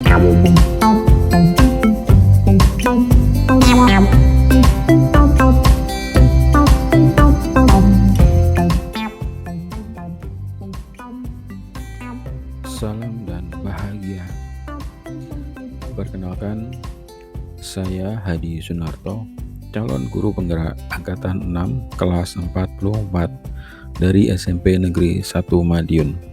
Salam dan bahagia. Perkenalkan, saya Hadi Sunarto, calon guru penggerak Angkatan 6 kelas 44 dari SMP Negeri 1 Madiun.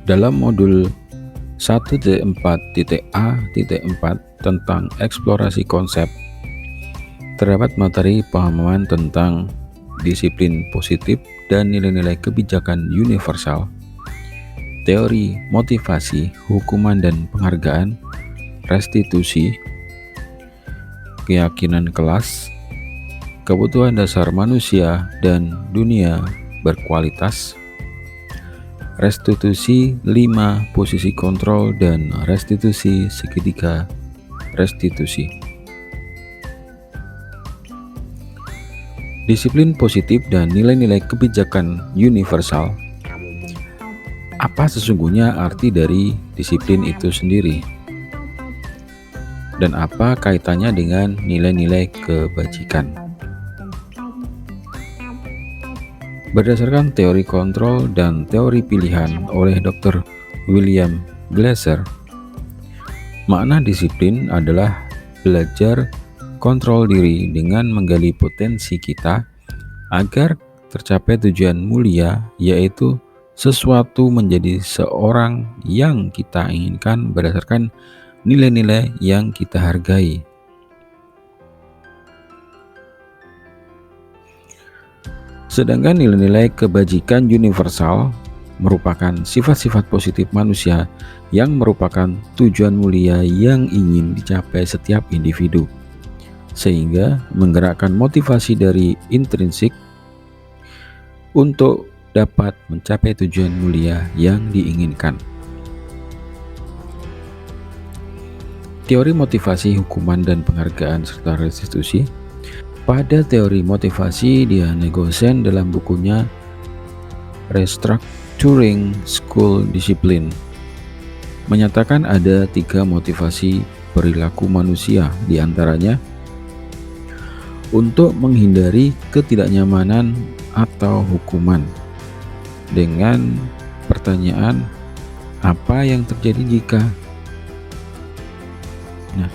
Dalam modul 1.4.A.4 tentang eksplorasi konsep, terdapat materi pemahaman tentang disiplin positif dan nilai-nilai kebijakan universal, teori motivasi, hukuman dan penghargaan, restitusi, keyakinan kelas, kebutuhan dasar manusia dan dunia berkualitas, restitusi 5 posisi kontrol dan restitusi segitiga restitusi. Disiplin positif dan nilai-nilai kebijakan universal. Apa sesungguhnya arti dari disiplin itu sendiri? Dan apa kaitannya dengan nilai-nilai kebajikan? Berdasarkan teori kontrol dan teori pilihan oleh Dr. William Glasser, makna disiplin adalah belajar kontrol diri dengan menggali potensi kita agar tercapai tujuan mulia, yaitu sesuatu menjadi seorang yang kita inginkan berdasarkan nilai-nilai yang kita hargai. Sedangkan nilai-nilai kebajikan universal merupakan sifat-sifat positif manusia yang merupakan tujuan mulia yang ingin dicapai setiap individu, sehingga menggerakkan motivasi dari intrinsik untuk dapat mencapai tujuan mulia yang diinginkan. Teori motivasi, hukuman dan penghargaan serta restitusi. Pada teori motivasi, Diane Gosen dalam bukunya Restructuring School Discipline menyatakan ada 3 motivasi perilaku manusia, diantaranya untuk menghindari ketidaknyamanan atau hukuman dengan pertanyaan apa yang terjadi jika. Nah,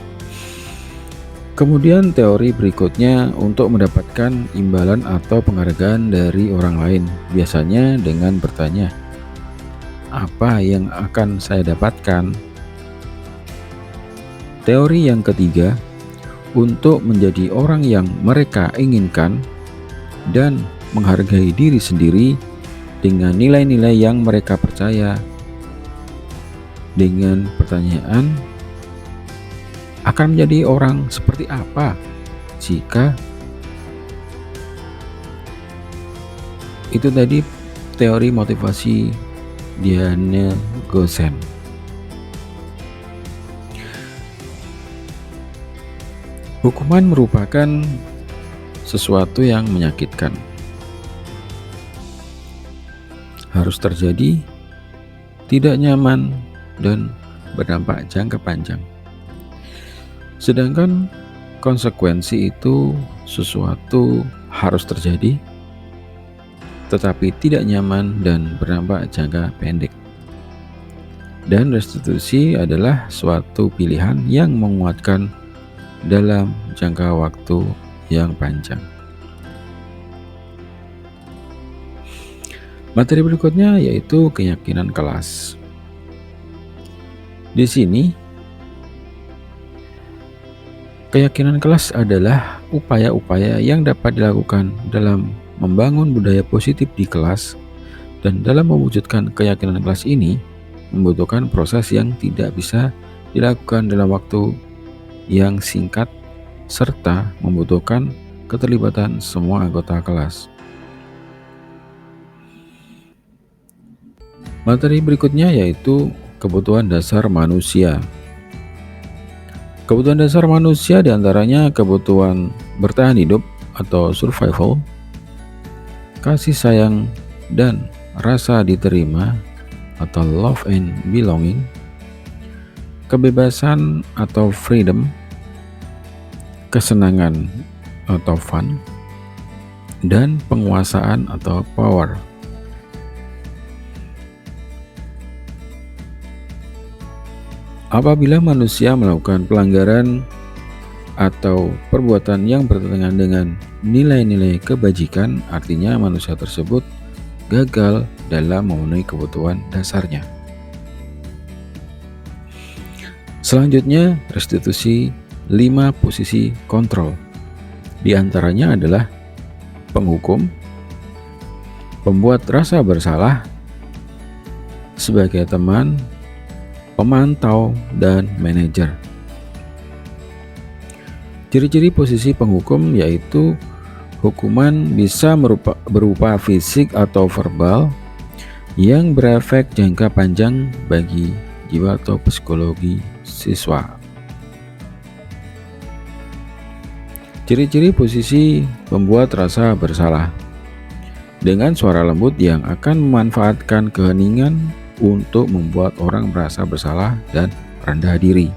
kemudian teori berikutnya untuk mendapatkan imbalan atau penghargaan dari orang lain, biasanya dengan bertanya apa yang akan saya dapatkan. Teori yang ketiga untuk menjadi orang yang mereka inginkan dan menghargai diri sendiri dengan nilai-nilai yang mereka percaya, dengan pertanyaan akan menjadi orang seperti apa jika. Itu tadi teori motivasi Diane Gosen. Hukuman merupakan sesuatu yang menyakitkan. Harus terjadi, tidak nyaman, dan berdampak jangka panjang. Sedangkan konsekuensi itu sesuatu harus terjadi, tetapi tidak nyaman dan berdampak jangka pendek. Dan restitusi adalah suatu pilihan yang menguatkan dalam jangka waktu yang panjang. Materi berikutnya yaitu keyakinan kelas. Di sini, keyakinan kelas adalah upaya-upaya yang dapat dilakukan dalam membangun budaya positif di kelas, dan dalam mewujudkan keyakinan kelas ini membutuhkan proses yang tidak bisa dilakukan dalam waktu yang singkat serta membutuhkan keterlibatan semua anggota kelas. Materi berikutnya yaitu kebutuhan dasar manusia. Kebutuhan dasar manusia diantaranya kebutuhan bertahan hidup atau survival, kasih sayang dan rasa diterima, atau love and belonging, kebebasan atau freedom, kesenangan atau fun, dan penguasaan atau power. Apabila manusia melakukan pelanggaran atau perbuatan yang bertentangan dengan nilai-nilai kebajikan, artinya manusia tersebut gagal dalam memenuhi kebutuhan dasarnya. Selanjutnya, restitusi 5 posisi kontrol. Di antaranya adalah penghukum, pembuat rasa bersalah, sebagai teman, pemantau, dan manajer. Ciri-ciri posisi penghukum yaitu hukuman bisa berupa fisik atau verbal yang berefek jangka panjang bagi jiwa atau psikologi siswa. Ciri-ciri posisi pembuat rasa bersalah: dengan suara lembut yang akan memanfaatkan keheningan untuk membuat orang merasa bersalah dan rendah diri.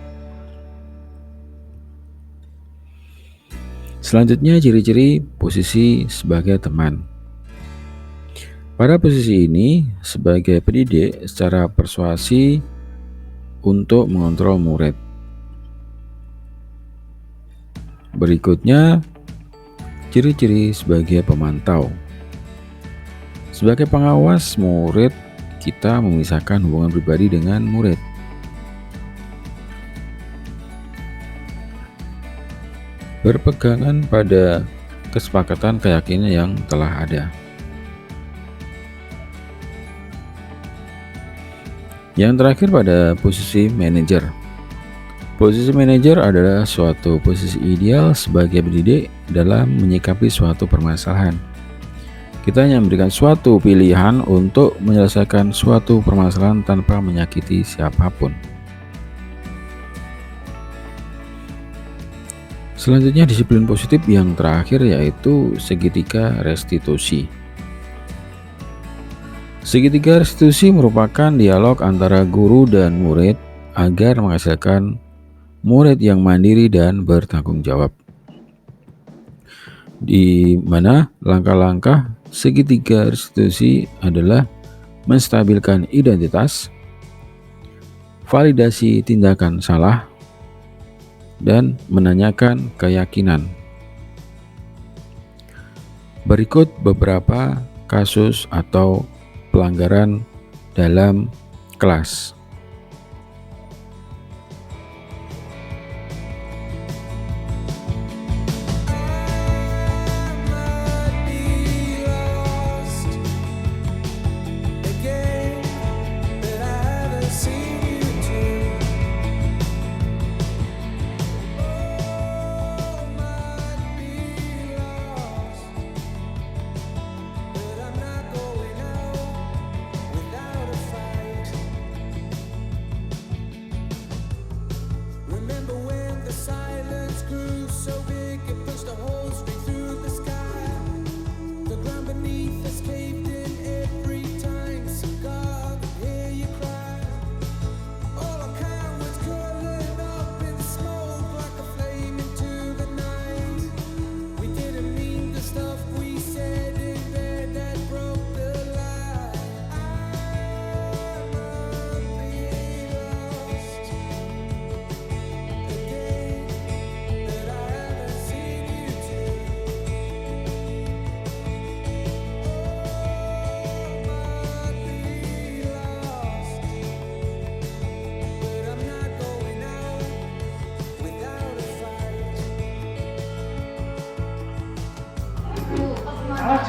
Selanjutnya, ciri-ciri posisi sebagai teman. Pada posisi ini, sebagai pendidik secara persuasi untuk mengontrol murid. Berikutnya, ciri-ciri sebagai pemantau. Sebagai pengawas murid, kita memisahkan hubungan pribadi dengan murid. Berpegangan pada kesepakatan keyakinan yang telah ada. Yang terakhir, pada posisi manajer. Posisi manajer adalah suatu posisi ideal sebagai pendidik dalam menyikapi suatu permasalahan. Kita hanya memberikan suatu pilihan untuk menyelesaikan suatu permasalahan tanpa menyakiti siapapun. Selanjutnya, disiplin positif yang terakhir yaitu segitiga restitusi. Segitiga restitusi merupakan dialog antara guru dan murid agar menghasilkan murid yang mandiri dan bertanggung jawab, di mana langkah-langkah segitiga restitusi adalah menstabilkan identitas, validasi tindakan salah, dan menanyakan keyakinan. Berikut beberapa kasus atau pelanggaran dalam kelas.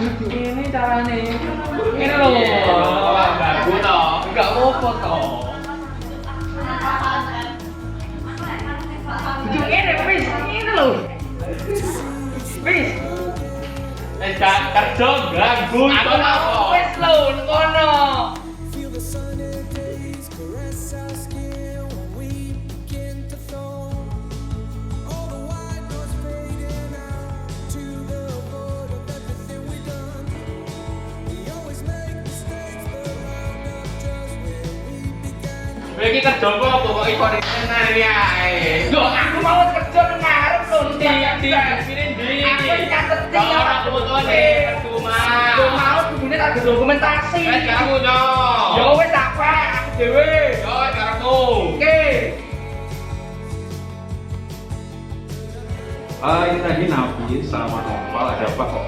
Ini caranya ini loh, bagus toh, nggak apa-apa toh. Duduk ini, wis, ini loh, wis. Gak kerja ganggu, aku mau wis loh, ngono. Iki kerja apa kok iso tenan iki ae. Lho, aku mau kerja nang ngarep lho, di sini ndi. Aku nyatet ora fotone percuma. Lho mau kudune tak dokumentasi. Wes kamu yo. Yo wis apa aku dhewe. Yo karepmu. Oke. Ini tadi Nabi sama Noval ada apa kok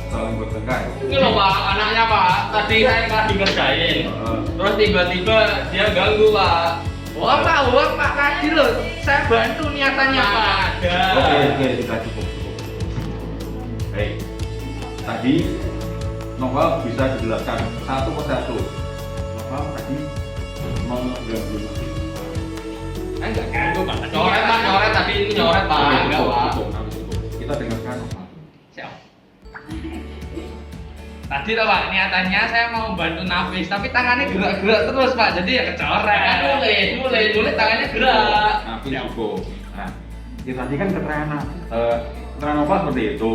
saling bertengkar? Ini loh Pak, anaknya Pak. Tadi saya lagi ngerjain. Terus tiba-tiba dia ganggu Pak. Wah Pak Kaji loh. Saya bantu niatannya Pak. Oke, kita cukup. Baik. Tadi Noval bisa dijelaskan satu persatu. Noval tadi mengganggu. Enggak ganggu Pak. Nyoret tadi ini nyoret Pak. Enggak Pak. Kita dengarkan Noval. Siap. Tadi tuh Pak, niatannya saya mau bantu Nafis, tapi tangannya gerak-gerak terus Pak, jadi ya kecoret. Nulis tangannya gerak. Nabi cukup. Nah, ya tadi kan keterangan Noval seperti itu,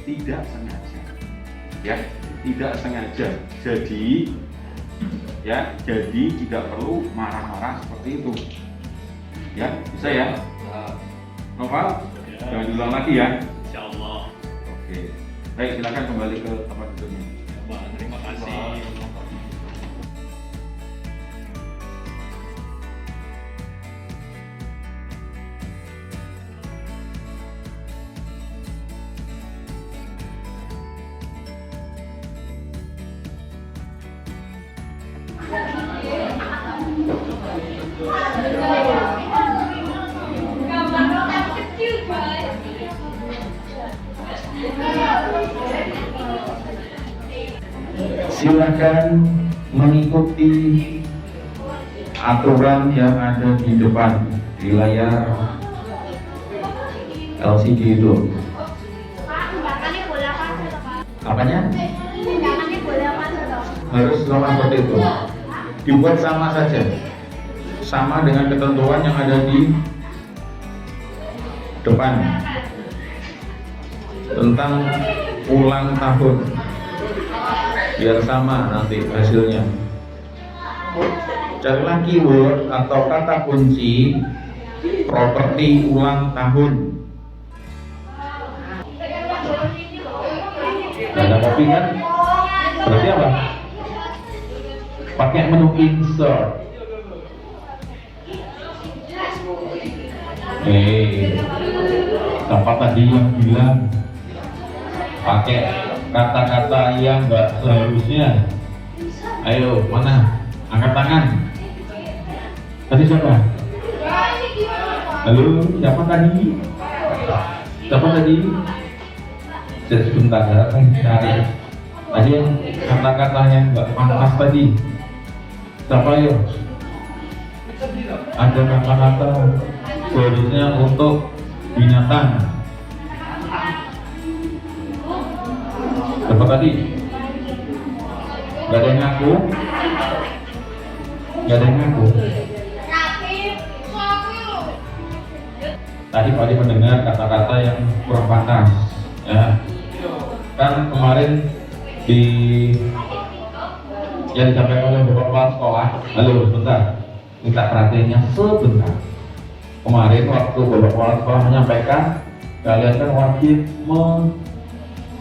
tidak sengaja. Ya, tidak sengaja. Jadi tidak perlu marah-marah seperti itu. Ya, bisa ya? Noval, jangan diulang lagi ya. Insyaallah. Oke. Baik, silakan kembali ke tempat duduknya. Terima kasih. Silakan mengikuti aturan yang ada di depan di layar LCD itu. Pak, undangannya boleh apa saja, Pak? Apanya? Undangannya boleh apa saja? Harus sama seperti itu. Dibuat sama saja, sama dengan ketentuan yang ada di depan tentang ulang tahun. Biar sama nanti hasilnya. Carilah keyword atau kata kunci properti ulang tahun. Ada kopi kan? Berarti apa? Pakai menu insert. Siapa tadi yang bilang pakai kata-kata yang enggak seharusnya? Ayo, mana? Angkat tangan. Tadi siapa? Halo, siapa tadi? Siapa tadi? Sebentar ya, cari. Tadi kata-kata yang enggak pantas tadi. Siapa yuk? Ada kata-kata seharusnya untuk binatang. Siapa tadi? Gak ada yang ngaku? Gak ada yang ngaku? Tadi Pak Adi mendengar kata-kata yang kurang pantas, ya. Kan kemarin yang disampaikan oleh Bapak Kepala Sekolah. Halo, sebentar, minta perhatiannya sebentar. Kemarin waktu Bapak Kepala Sekolah menyampaikan, kalian kan wajib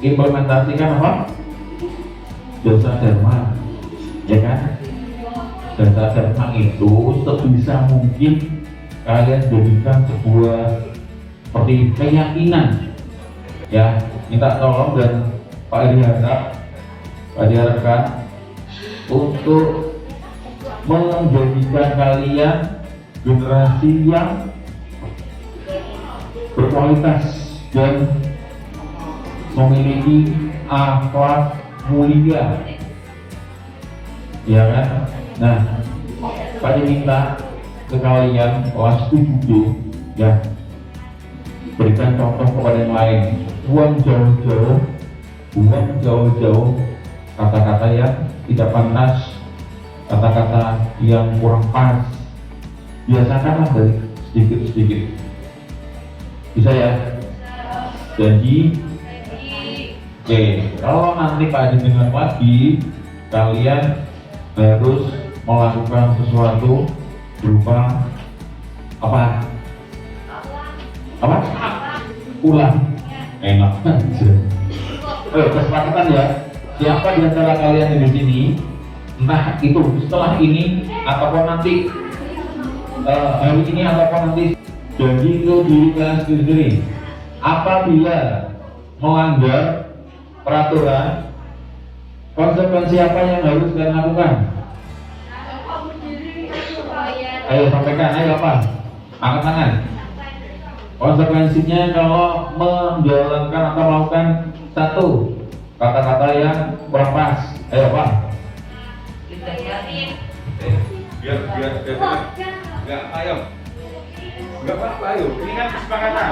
implementasikan apa? Dosa dharma, ya kan? Dosa dharma itu sebisa mungkin kalian jadikan sebuah seperti keyakinan, ya. Minta tolong dan Pak diharapkan untuk menjadikan kalian generasi yang berkualitas dan memiliki akhlak mulia, ya kan? Nah, Pak minta ke kalian kelas 7 ya, berikan contoh kepada yang lain. Buang jauh-jauh kata-kata yang tidak pantas, kata-kata yang kurang pas. Biasakanlah dari sedikit-sedikit. Bisa ya? Jadi oke, kalau nanti Pak Adi dengar lagi, kalian harus melakukan sesuatu berupa apa? Apa? Ulang. Enak. Kesepakatan ya. Siapa di antara kalian di sini, entah itu setelah ini ataupun nanti hari ini ataupun nanti, janji itu diri kalian sendiri. Apabila melanggar peraturan, konsekuensi apa yang harus kalian lakukan? Ayo sampaikan, ayo apa? Angkat tangan. Konsekuensinya kalau menjalankan atau melakukan satu kata-kata yang kurang pas, ayo apa? Biar nggak ayo, nggak apa-apa ayo. Ini kan kesepakatan.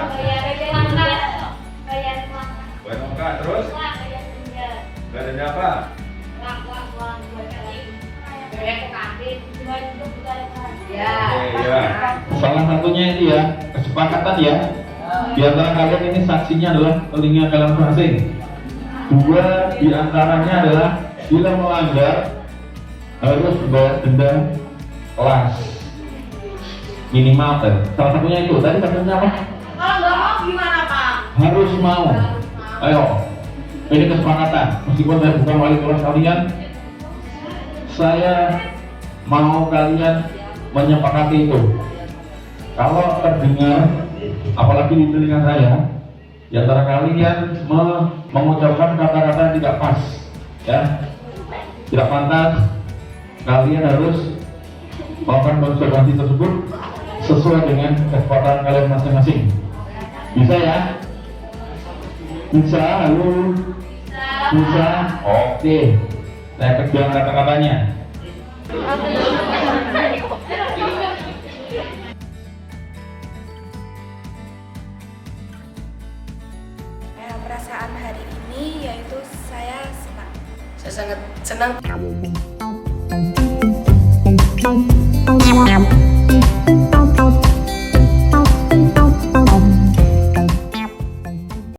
Bayar muka terus. Nggak ada apa? Iya. Salah satunya itu ya, kesepakatan ya. Di antara kalian ini saksinya adalah telinga kalian masing. Dua di antaranya adalah bila melanggar harus bayar denda kelas minimal. Salah satunya itu. Tadi katanya apa? Kalau nggak mau gimana Pak? Harus mau. Ayo. Ini kesepakatan. Meskipun saya bukan wali kelas kalian, saya mau kalian menyepakati itu. Kalau terdengar, apalagi di telinga saya, di antara kalian mengucapkan kata-kata yang tidak pas, ya, tidak pantas, kalian harus melakukan konsekuensi tersebut sesuai dengan kesepakatan kalian masing-masing. Bisa ya? Bisa, halo? Bisa? Oke. Saya kerjakan kata-katanya. Perasaan hari ini yaitu saya senang. Saya sangat senang.